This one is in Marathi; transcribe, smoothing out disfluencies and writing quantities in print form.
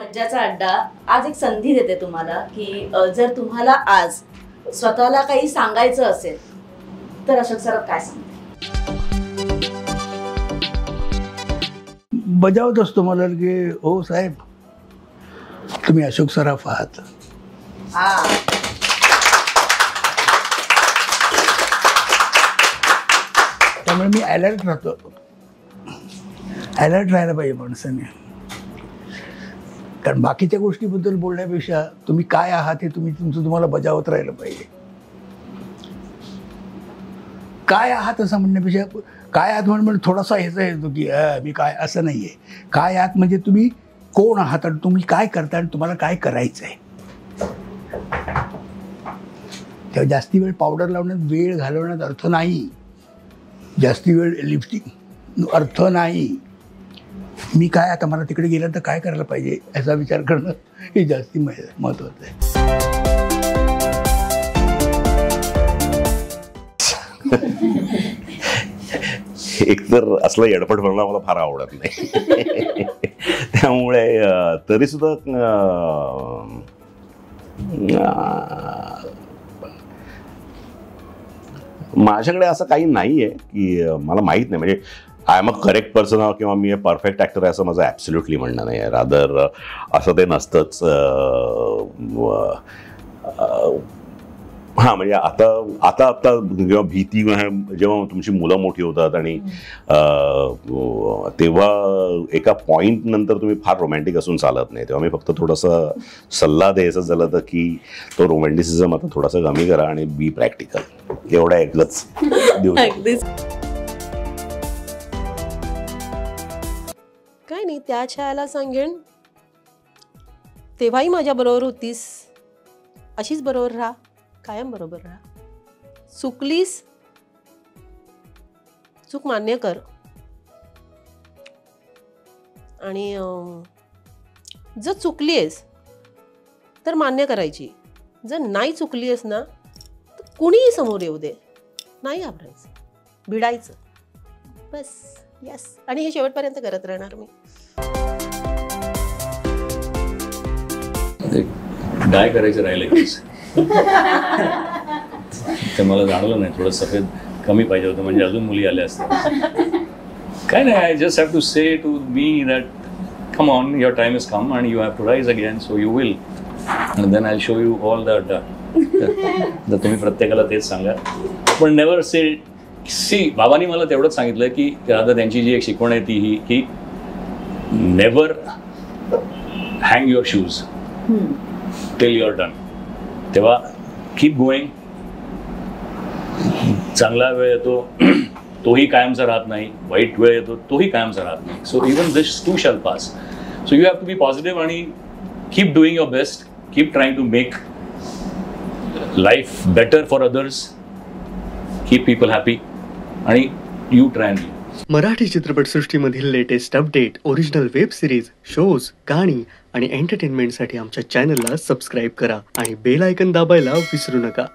मज्जाचा अड्डा आज एक संधी देते तुम्हाला की जर तुम्हाला आज स्वतःला काही सांगायचं असेल तर अशोक सराफ काय सांगते? बजावत असतो मला की हो साहेब तुम्ही अशोक सराफ आहात. त्यामुळे मी अलर्ट राहतो. अलर्ट राहायला पाहिजे माणसाने, कारण बाकीच्या गोष्टीबद्दल बोलण्यापेक्षा तुम्ही काय आहात हे तुम्हाला बजावत राहिलं पाहिजे. काय आहात असं म्हणण्यापेक्षा काय आहात म्हणजे थोडासा ह्याचा येतो की मी काय, असं नाही आहे. काय आहात म्हणजे तुम्ही कोण आहात आणि तुम्ही काय करता आणि तुम्हाला काय करायचं आहे. तेव्हा जास्ती वेळ पावडर लावण्यात वेळ घालवण्यात अर्थ नाही, जास्ती वेळ लिपस्टिक अर्थ नाही. मी काय आता मला तिकडे गेलं तर काय करायला पाहिजे याचा विचार करणं हे जास्ती महत्त्वाचं आहे. एकतर असलं येडपट बनणं मला फार आवडत नाही. त्यामुळे तरी सुद्धा माझ्याकडे असं काही नाही आहे की मला माहीत नाही, म्हणजे I am a correct person किंवा मी परफेक्ट ॲक्टर आहे असं माझं ॲब्सोल्युटली म्हणणं नाही आहे. रादर असं ते नसतंच. हां, म्हणजे आता जेव्हा भीती जेव्हा तुमची मुलं मोठी होतात आणि तेव्हा एका पॉईंट नंतर तुम्ही फार रोमॅन्टिक असून चालत नाही. तेव्हा मी फक्त थोडंसं सल्ला द्यायचं झालं तर की तो रोमॅन्टिसिझम आता थोडासा कमी करा आणि बी प्रॅक्टिकल, एवढा एकच देऊ. काय नाही, त्या छायाला सांगेन तेव्हाही माझ्या बरोबर होतीस, अशीच बरोबर राहा, कायम बरोबर राहा. चुकलीस, चूक मान्य कर आणि जर चुकली आहेस तर मान्य करायची. जर नाही चुकली आहेस ना तर कुणीही समोर येऊ दे, नाही घाबरायचं, भिडायचं बस. यस, आणि हे शेवटपर्यंत करत राहणार मी. डाय करायचं राहिलं ते मला जाणवलं नाही. थोडं सफेद कमी पाहिजे होतं म्हणजे अजून मुली आल्या असत्या. काय नाही, I just have to say to me that come on, your time is come and you have to rise again, so you will and then I show you all the अड्डा. तर तुम्ही प्रत्येकाला तेच सांगा, पण नेवर से. सी, बाबांनी मला तेवढंच सांगितलं की आता त्यांची जी एक शिकवण आहे ती ही की never hang your shoes till your done. तेव्हा कीप गोईंग. चांगला वेळ येतो तोही कायमचा राहत नाही, वाईट वेळ येतो तोही कायमचा राहत नाही. So even this too shall pass. So you have to be positive आणि keep doing your best. Keep trying to make life better for others. Keep people happy आणि यू ट्राय अँड मराठी चित्रपटसृष्टीमधील latest update, original web series, shows, गाणी आणि एंटरटेनमेंटसाठी आमच्या चॅनलला सबस्क्राईब करा आणि बेल आयकन दाबायला विसरू नका.